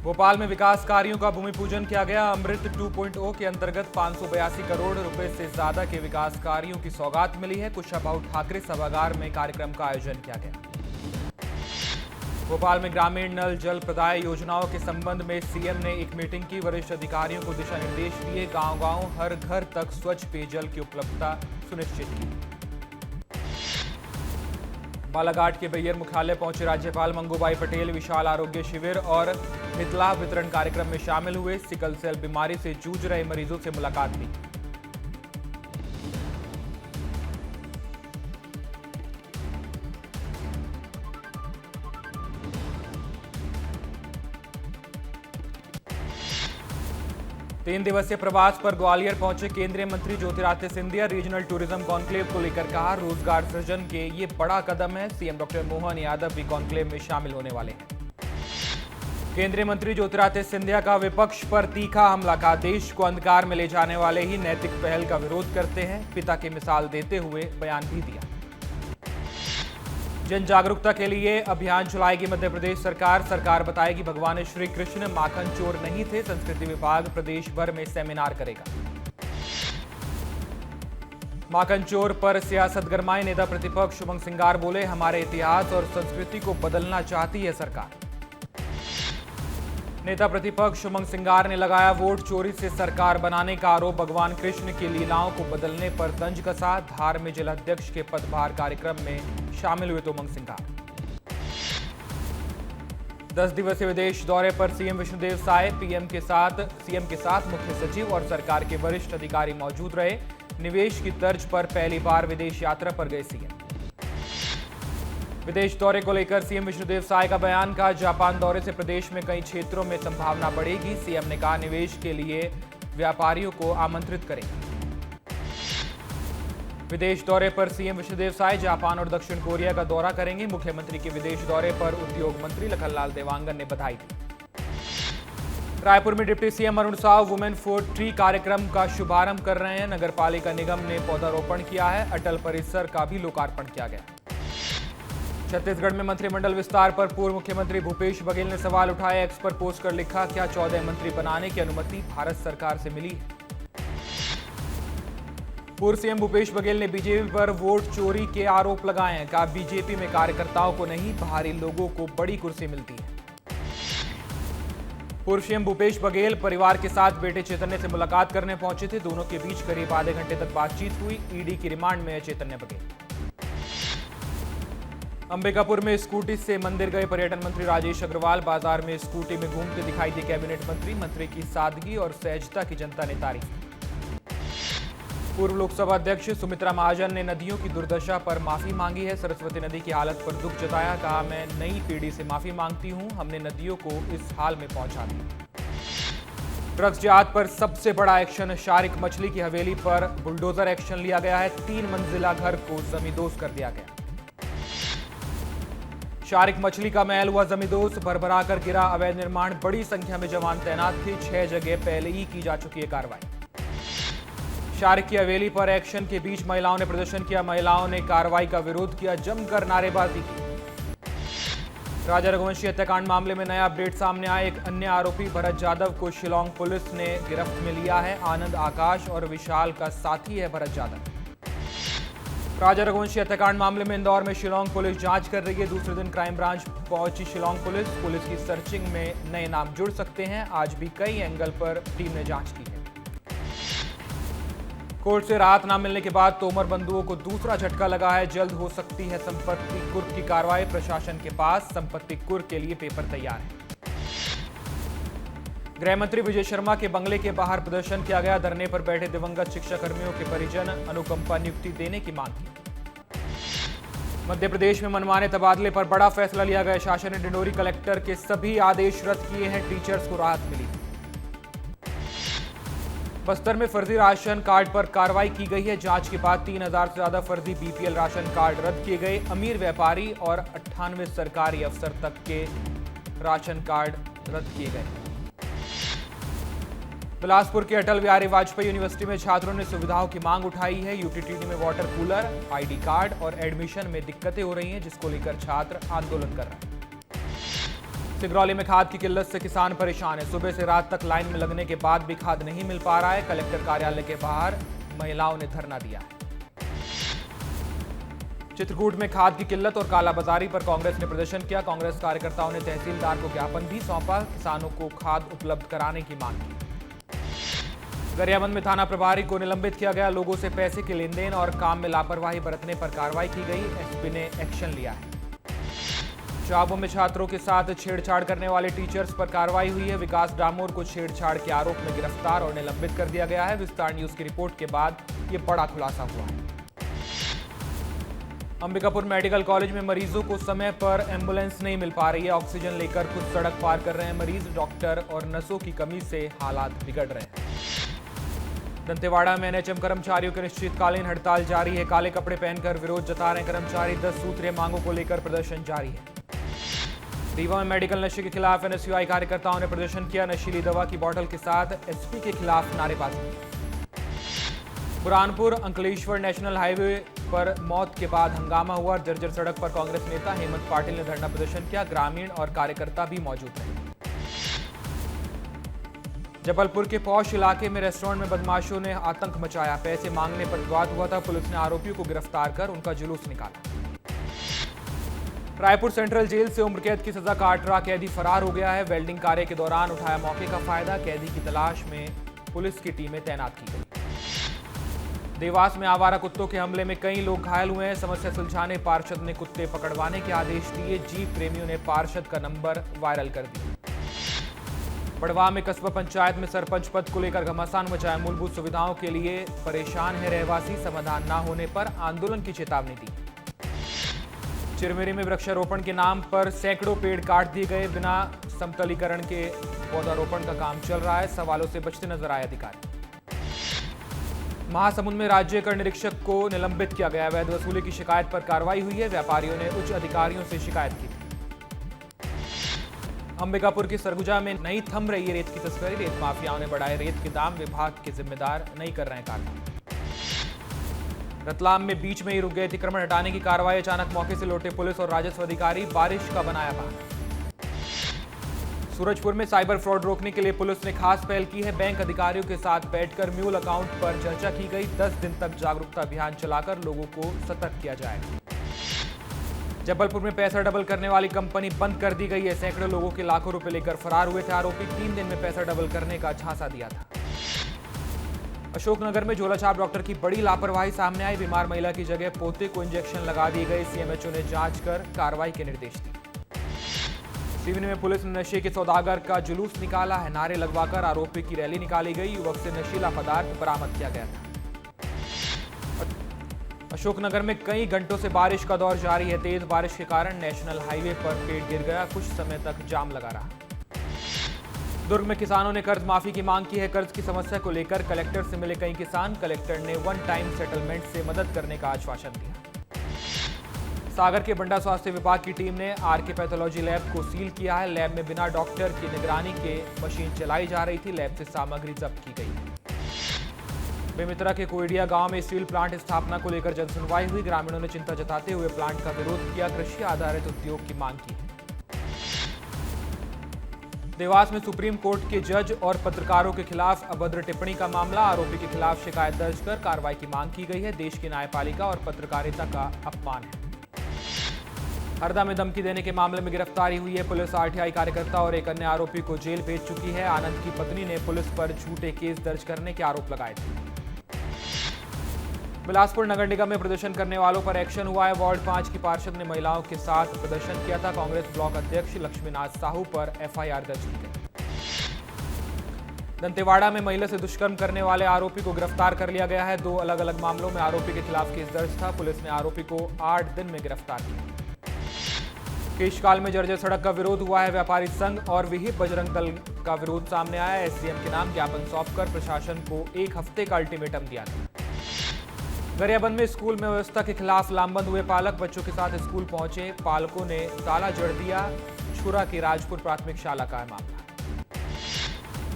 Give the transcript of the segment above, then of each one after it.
भोपाल में विकास कार्यों का भूमि पूजन किया गया। अमृत 2.0 के अंतर्गत 582 करोड़ रुपए से ज्यादा के विकास कार्यों की सौगात मिली है। कुशाभाऊ ठाकरे सभागार में कार्यक्रम का आयोजन किया गया। भोपाल में ग्रामीण नल जल प्रदाय योजनाओं के संबंध में सीएम ने एक मीटिंग की। वरिष्ठ अधिकारियों को दिशा निर्देश दिए। गांव-गांव हर घर तक स्वच्छ पेयजल की उपलब्धता सुनिश्चित की। बालाघाट के बैयर मुख्यालय पहुंचे राज्यपाल मंगूबाई पटेल विशाल आरोग्य शिविर और मिथिला वितरण कार्यक्रम में शामिल हुए। सिकल सेल बीमारी से जूझ रहे मरीजों से मुलाकात की। तीन दिवसीय प्रवास पर ग्वालियर पहुंचे केंद्रीय मंत्री Jyotiraditya Scindia. Regional tourism conclave को लेकर कहा, रोजगार सृजन के ये बड़ा कदम है। सीएम डॉक्टर मोहन यादव भी कॉन्क्लेव में शामिल होने वाले हैं। केंद्रीय मंत्री ज्योतिरादित्य सिंधिया का विपक्ष पर तीखा हमला का, देश को अंधकार में ले जाने वाले ही नैतिक पहल का विरोध करते हैं। पिता की मिसाल देते हुए बयान भी दिया। जन जागरूकता के लिए अभियान चलाएगी मध्य प्रदेश सरकार। सरकार बताएगी भगवान श्री कृष्ण माखन चोर नहीं थे। संस्कृति विभाग प्रदेश भर में सेमिनार करेगा। माखन चोर पर सियासत गरमाए नेता प्रतिपक्ष उमंग सिंगार बोले, हमारे इतिहास और संस्कृति को बदलना चाहती है सरकार। नेता प्रतिपक्ष उमंग सिंगार ने लगाया वोट चोरी से सरकार बनाने का आरोप। भगवान कृष्ण की लीलाओं को बदलने पर तंज कसा। धार में जिलाध्यक्ष के पदभार कार्यक्रम में शामिल हुए तो उमंग सिंगार। 10 दिवसीय विदेश दौरे पर सीएम विष्णुदेव साय। सीएम के साथ मुख्य सचिव और सरकार के वरिष्ठ अधिकारी मौजूद रहे। निवेश की तर्ज पर पहली बार विदेश यात्रा पर गए सीएम। विदेश दौरे को लेकर सीएम विष्णुदेव साय का बयान का, जापान दौरे से प्रदेश में कई क्षेत्रों में संभावना बढ़ेगी। सीएम ने कहा, निवेश के लिए व्यापारियों को आमंत्रित करें। विदेश दौरे पर सीएम विष्णुदेव साय जापान और दक्षिण कोरिया का दौरा करेंगे। मुख्यमंत्री के विदेश दौरे पर उद्योग मंत्री लखनलाल देवांगन ने बधाई दी। रायपुर में deputy CM Arun Sao women for tree कार्यक्रम का शुभारंभ कर रहे हैं। नगर पालिका निगम ने पौधारोपण किया है। अटल परिसर का भी लोकार्पण किया गया। छत्तीसगढ़ में मंत्रिमंडल विस्तार पर पूर्व मुख्यमंत्री भूपेश बघेल ने सवाल उठाए। एक्स पर पोस्ट कर लिखा, क्या 14 मंत्री बनाने की अनुमति भारत सरकार से मिली है? पूर्व सीएम भूपेश बघेल ने बीजेपी पर वोट चोरी के आरोप लगाए हैं। कहा, बीजेपी में कार्यकर्ताओं को नहीं, बाहरी लोगों को बड़ी कुर्सी मिलती है। पूर्व सीएम भूपेश बघेल परिवार के साथ बेटे चैतन्य से मुलाकात करने पहुंचे थे। दोनों के बीच करीब आधे घंटे तक बातचीत हुई। ईडी की रिमांड में है चैतन्य बघेल। अंबिकापुर में स्कूटी से मंदिर गए पर्यटन मंत्री राजेश अग्रवाल। बाजार में स्कूटी में घूमते दिखाई दी कैबिनेट मंत्री की सादगी और सहजता की जनता ने तारीफ। पूर्व लोकसभा अध्यक्ष सुमित्रा महाजन ने नदियों की दुर्दशा पर माफी मांगी है। सरस्वती नदी की हालत पर दुख जताया। कहा, मैं नई पीढ़ी से माफी मांगती हूं, हमने नदियों को इस हाल में पहुंचा दिया। ड्रग्स जात पर सबसे बड़ा एक्शन, शारिक मछली की हवेली पर बुलडोजर एक्शन लिया गया है। 3 मंजिला घर को जमींदोज कर दिया गया। शारिक मछली का महल हुआ जमींदोज, भरभरा कर गिरा अवैध निर्माण। बड़ी संख्या में जवान तैनात थे। 6 जगह पहले ही की जा चुकी है कार्रवाई। शारिक की हवेली पर एक्शन के बीच महिलाओं ने प्रदर्शन किया। महिलाओं ने कार्रवाई का विरोध किया, जमकर नारेबाजी की। राजा रघुवंशी हत्याकांड मामले में नया अपडेट सामने आया। एक अन्य आरोपी भरत जाधव को शिलांग पुलिस ने गिरफ्त में लिया है। आनंद, आकाश और विशाल का साथी है भरत जाधव। राजा रघुवंशी हत्याकांड मामले में इंदौर में शिलांग पुलिस जांच कर रही है। दूसरे दिन क्राइम ब्रांच पहुंची शिलांग पुलिस की सर्चिंग में नए नाम जुड़ सकते हैं। आज भी कई एंगल पर टीम ने जांच की है। कोर्ट से राहत न मिलने के बाद तोमर बंधुओं को दूसरा झटका लगा है। जल्द हो सकती है संपत्ति कुर्क की कार्रवाई। प्रशासन के पास संपत्ति कुर्क के लिए पेपर तैयार है। गृह मंत्री विजय शर्मा के बंगले के बाहर प्रदर्शन किया गया। धरने पर बैठे दिवंगत शिक्षाकर्मियों के परिजन अनुकंपा नियुक्ति देने की मांग की। मध्य प्रदेश में मनमाने तबादले पर बड़ा फैसला लिया गया। शासन ने डिंडोरी कलेक्टर के सभी आदेश रद्द किए हैं। टीचर्स को राहत मिली। बस्तर में फर्जी राशन कार्ड पर कार्रवाई की गई है। जांच के बाद 3000 से ज्यादा फर्जी बीपीएल राशन कार्ड रद्द किए गए। अमीर व्यापारी और 98 सरकारी अफसर तक के राशन कार्ड रद्द किए गए। बिलासपुर के अटल बिहारी वाजपेयी यूनिवर्सिटी में छात्रों ने सुविधाओं की मांग उठाई है। यूटीटीडी में वाटर कूलर, आईडी कार्ड और एडमिशन में दिक्कतें हो रही हैं, जिसको लेकर छात्र आंदोलन कर रहे हैं। सिंगरौली में खाद की किल्लत से किसान परेशान है। सुबह से रात तक लाइन में लगने के बाद भी खाद नहीं मिल पा रहा है। कलेक्टर कार्यालय के बाहर महिलाओं ने धरना दिया है। चित्रकूट में खाद की किल्लत और कालाबाजारी पर कांग्रेस ने प्रदर्शन किया। कांग्रेस कार्यकर्ताओं ने तहसीलदार को ज्ञापन भी सौंपा। किसानों को खाद उपलब्ध कराने की मांग की। गरियाबंद में थाना प्रभारी को निलंबित किया गया। लोगों से पैसे के लेन देन और काम में लापरवाही बरतने पर कार्रवाई की गई। एसपी ने एक्शन लिया है। चाबो में छात्रों के साथ छेड़छाड़ करने वाले टीचर्स पर कार्रवाई हुई है। विकास डामोर को छेड़छाड़ के आरोप में गिरफ्तार और निलंबित कर दिया गया है। विस्तार न्यूज की रिपोर्ट के बाद यह बड़ा खुलासा हुआ है। अंबिकापुर मेडिकल कॉलेज में मरीजों को समय पर एम्बुलेंस नहीं मिल पा रही है। ऑक्सीजन लेकर खुद सड़क पार कर रहे हैं मरीज। डॉक्टर और नर्सों की कमी से हालात बिगड़ रहे हैं। दंतेवाड़ा में एनएचएम कर्मचारियों की अनिश्चितकालीन हड़ताल जारी है। काले कपड़े पहनकर विरोध जता रहे कर्मचारी। 10 सूत्रीय मांगों को लेकर प्रदर्शन जारी है। रीवा में मेडिकल नशे के खिलाफ एनएसयूआई कार्यकर्ताओं ने प्रदर्शन किया। नशीली दवा की बोतल के साथ एसपी के खिलाफ नारेबाजी। बुरहानपुर अंकलेश्वर नेशनल हाईवे पर मौत के बाद हंगामा हुआ। जर्जर सड़क पर कांग्रेस नेता हेमंत पाटिल ने धरना प्रदर्शन किया। ग्रामीण और कार्यकर्ता भी मौजूद रहे। जबलपुर के पौष इलाके में रेस्टोरेंट में बदमाशों ने आतंक मचाया। पैसे मांगने पर विवाद हुआ था। पुलिस ने आरोपियों को गिरफ्तार कर उनका जुलूस निकाला। रायपुर सेंट्रल जेल से उम्र कैद की सजा काट रहा कैदी फरार हो गया है। वेल्डिंग कार्य के दौरान उठाया मौके का फायदा। कैदी की तलाश में पुलिस की टीमें तैनात की गई। देवास में आवारा कुत्तों के हमले में कई लोग घायल हुए हैं। समस्या सुलझाने पार्षद ने कुत्ते पकड़वाने के आदेश दिए। जीप प्रेमियों ने पार्षद का नंबर वायरल कर दिया। बड़वा में कस्बा पंचायत में सरपंच पद को लेकर घमासान मचाया। मूलभूत सुविधाओं के लिए परेशान है रहवासी। समाधान न होने पर आंदोलन की चेतावनी दी। चिरमिरी में वृक्षारोपण के नाम पर सैकड़ों पेड़ काट दिए गए। बिना समतलीकरण के पौधारोपण का काम चल रहा है। सवालों से बचते नजर आए अधिकारी। महासमुंद में राज्य कर निरीक्षक को निलंबित किया गया। अवैध वसूली की शिकायत पर कार्रवाई हुई है। व्यापारियों ने उच्च अधिकारियों से शिकायत की। अंबिकापुर की सरगुजा में नहीं थम रही है रेत की तस्करी। रेत माफियाओं ने बढ़ाए रेत के दाम। विभाग के जिम्मेदार नहीं कर रहे हैं कार्रवाई। रतलाम में बीच में ही रुक गए अतिक्रमण हटाने की कार्रवाई। अचानक मौके से लौटे पुलिस और राजस्व अधिकारी। बारिश का बनाया बहाना। सूरजपुर में साइबर फ्रॉड रोकने के लिए पुलिस ने खास पहल की है। बैंक अधिकारियों के साथ बैठकर म्यूल अकाउंट पर चर्चा की गई। 10 दिन तक जागरूकता अभियान चलाकर लोगों को सतर्क किया जाएगा। जबलपुर में पैसा डबल करने वाली कंपनी बंद कर दी गई है। सैकड़ों लोगों के लाखों रुपए लेकर फरार हुए थे आरोपी। 3 दिन में पैसा डबल करने का झांसा दिया था। अशोकनगर में झोलाछाप डॉक्टर की बड़ी लापरवाही सामने आई। बीमार महिला की जगह पोते को इंजेक्शन लगा दिए गए। सीएमएचओ ने जांच कर कार्रवाई के निर्देश दिए। सिवनी में पुलिस ने नशे के सौदागर का जुलूस निकाला है। नारे लगवाकर आरोपी की रैली निकाली गई। युवक से नशीला पदार्थ बरामद किया गया था। अशोकनगर में कई घंटों से बारिश का दौर जारी है। तेज बारिश के कारण नेशनल हाईवे पर पेड़ गिर गया। कुछ समय तक जाम लगा रहा। दुर्ग में किसानों ने कर्ज माफी की मांग की है। कर्ज की समस्या को लेकर कलेक्टर से मिले कई किसान। कलेक्टर ने वन टाइम सेटलमेंट से मदद करने का आश्वासन दिया। सागर के बंडा स्वास्थ्य विभाग की टीम ने आरके पैथोलॉजी लैब को सील किया है। लैब में बिना डॉक्टर की निगरानी के मशीन चलाई जा रही थी। लैब से सामग्री जब्त की गई। बेमित्रा के कोयडिया गांव में स्टील प्लांट स्थापना को लेकर जनसुनवाई हुई। ग्रामीणों ने चिंता जताते हुए प्लांट का विरोध किया। कृषि आधारित उद्योग की मांग की। देवास में सुप्रीम कोर्ट के जज और पत्रकारों के खिलाफ अभद्र टिप्पणी का मामला। आरोपी के खिलाफ शिकायत दर्ज कर कार्रवाई की मांग की गई है। देश की न्यायपालिका और पत्रकारिता का अपमान है। हरदा में धमकी देने के मामले में गिरफ्तारी हुई है। पुलिस आरटीआई कार्यकर्ता और एक अन्य आरोपी को जेल भेज चुकी है। आनंद की पत्नी ने पुलिस पर झूठे केस दर्ज करने के आरोप लगाए थे। बिलासपुर नगर निगम में प्रदर्शन करने वालों पर एक्शन हुआ है। वार्ड 5 की पार्षद ने महिलाओं के साथ प्रदर्शन किया था। कांग्रेस ब्लॉक अध्यक्ष लक्ष्मीनाथ साहू पर एफआईआर दर्ज की गई। दंतेवाड़ा में महिला से दुष्कर्म करने वाले आरोपी को गिरफ्तार कर लिया गया है। 2 अलग अलग मामलों में आरोपी के खिलाफ केस दर्ज था। पुलिस ने आरोपी को 8 दिन में गिरफ्तार किया। केशकाल में जर्जर सड़क का विरोध हुआ है। व्यापारी संघ और विहिप बजरंग दल का विरोध सामने आया। एसडीएम के नाम ज्ञापन सौंपकर प्रशासन को 1 हफ्ते का अल्टीमेटम दिया था। गरियाबंद में स्कूल में व्यवस्था के खिलाफ लामबंद हुए पालक। बच्चों के साथ स्कूल पहुंचे पालकों ने ताला जड़ दिया। छुरा की राजपुर प्राथमिक शाला का मामला।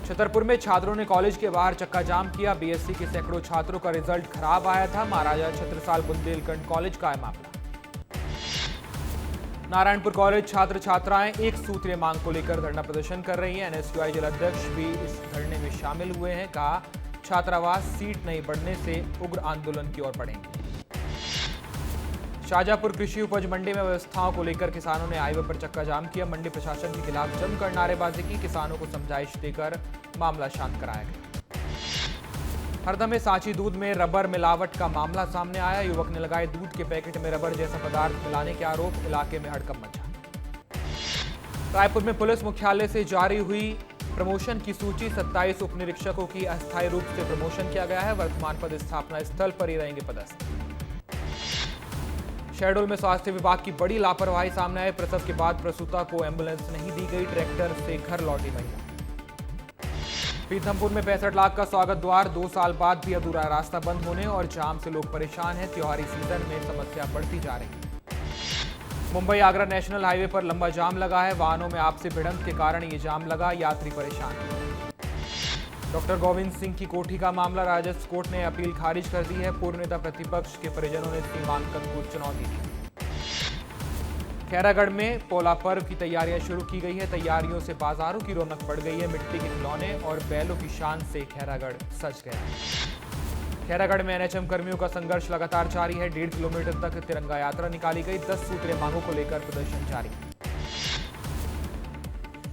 छतरपुर में छात्रों ने कॉलेज के बाहर चक्का जाम किया। बीएससी के सैकड़ों छात्रों का रिजल्ट खराब आया था। महाराजा छत्रसाल बुंदेलखंड कॉलेज का मामला। नारायणपुर कॉलेज छात्र छात्राएं एक सूत्रीय मांग को लेकर धरना प्रदर्शन कर रही हैं। एनएसयूआई जिलाध्यक्ष भी इस धरने में शामिल हुए हैं। कहा, छात्रावास सीट नहीं बढ़ने से उग्र आंदोलन की ओर बढ़ेंगे। शाहजहांपुर कृषि उपज मंडी में व्यवस्थाओं को लेकर किसानों ने हाईवे पर चक्का जाम किया। मंडी प्रशासन के खिलाफ जमकर नारेबाजी की। किसानों को समझाइश देकर मामला शांत कराया गया। हरदा में सांची दूध में रबर मिलावट का मामला सामने आया। युवक ने लगाए दूध के पैकेट में रबर जैसा पदार्थ मिलाने के आरोप। इलाके में हड़कंप मचा। रायपुर में पुलिस मुख्यालय से जारी हुई प्रमोशन की सूची। 27 उप निरीक्षकों की अस्थायी रूप से प्रमोशन किया गया है। वर्तमान पद स्थापना स्थल पर ही रहेंगे पदस्थ। शहडोल में स्वास्थ्य विभाग की बड़ी लापरवाही सामने आई। प्रसव के बाद प्रसूता को एम्बुलेंस नहीं दी गई। ट्रैक्टर से घर लौटी महिला। पीथमपुर में 65 लाख का स्वागत द्वार। 2 साल बाद भी अधूरा रास्ता बंद होने और जाम से लोग परेशान हैं। त्योहारी सीजन में समस्या बढ़ती जा रही है। मुंबई आगरा नेशनल हाईवे पर लंबा जाम लगा है। वाहनों में आपसी भिड़ंत के कारण ये जाम लगा। यात्री परेशान। डॉक्टर गोविंद सिंह की कोठी का मामला। राजस्व कोर्ट ने अपील खारिज कर दी है। पूर्व नेता प्रतिपक्ष के परिजनों ने सीमांकन को चुनौती दी। खैरागढ़ में पोला पर्व की तैयारियां शुरू की गई है। तैयारियों से बाजारों की रौनक बढ़ गई है। मिट्टी के खिलौने और बैलों की शान से खैरागढ़ सज गया। खैरागढ़ में एनएचएम कर्मियों का संघर्ष लगातार जारी है। 1.5 किलोमीटर तक तिरंगा यात्रा निकाली गई। 10 सूत्रीय मांगों को लेकर प्रदर्शन जारी।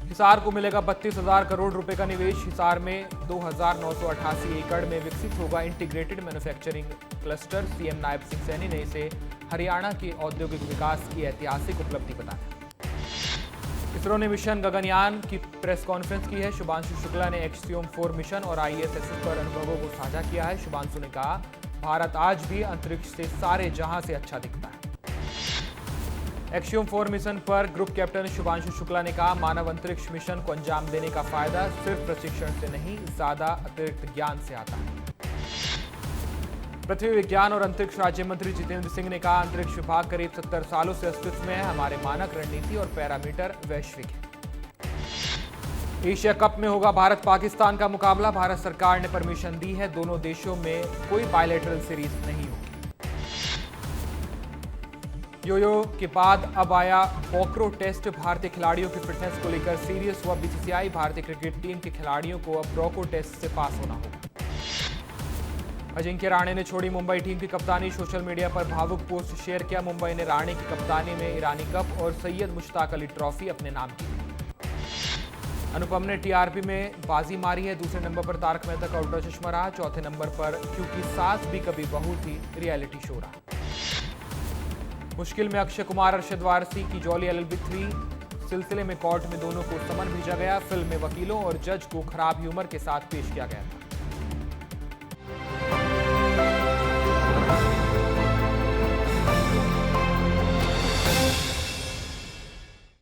हिसार को मिलेगा 32,000 करोड़ रुपए का निवेश। हिसार में 2,988 एकड़ में विकसित होगा integrated manufacturing cluster. CM Nayab Singh Saini ने इसे हरियाणा के औद्योगिक विकास की ऐतिहासिक उपलब्धि बताया। इसरो ने मिशन गगनयान की प्रेस कॉन्फ्रेंस की है। शुभांशु शुक्ला ने एक्सियोम-4 मिशन और आईएसएस पर अनुभवों को साझा किया है। शुभांशु ने कहा, भारत आज भी अंतरिक्ष से सारे जहां से अच्छा दिखता है। एक्सियोम-4 मिशन पर ग्रुप कैप्टन शुभांशु शुक्ला ने कहा, मानव अंतरिक्ष मिशन को अंजाम देने का फायदा सिर्फ प्रशिक्षण से नहीं, ज्यादा अतिरिक्त ज्ञान से आता है। पृथ्वी विज्ञान और अंतरिक्ष राज्य मंत्री जितेंद्र सिंह ने कहा, अंतरिक्ष विभाग करीब 70 सालों से अस्तित्व में है। हमारे मानक, रणनीति और पैरामीटर वैश्विक है। एशिया कप में होगा भारत पाकिस्तान का मुकाबला। भारत सरकार ने परमिशन दी है। दोनों देशों में कोई बायलैटरल सीरीज नहीं होगी। योयो के बाद अब आया पोक्रो टेस्ट। भारतीय खिलाड़ियों की फिटनेस को लेकर सीरियस हुआ बीसीसीआई। भारतीय क्रिकेट टीम के खिलाड़ियों को अब पोक्रो टेस्ट से पास होना होगा। अजिंक्य राणे ने छोड़ी मुंबई टीम की कप्तानी। सोशल मीडिया पर भावुक पोस्ट शेयर किया। मुंबई ने राणे की कप्तानी में ईरानी कप और सैयद मुश्ताक अली ट्रॉफी अपने नाम की। अनुपम ने टीआरपी में बाजी मारी है। दूसरे नंबर पर तारक मेहता का उल्टा चश्मा रहा। चौथे नंबर पर क्योंकि सास भी कभी बहू थी रियलिटी शो रहा। मुश्किल में अक्षय कुमार, अरशद वारसी की जॉली एलएलबी 3 सिलसिले में कोर्ट में दोनों को समन भेजा गया। फिल्म में वकीलों और जज को खराब ह्यूमर के साथ पेश किया गया था।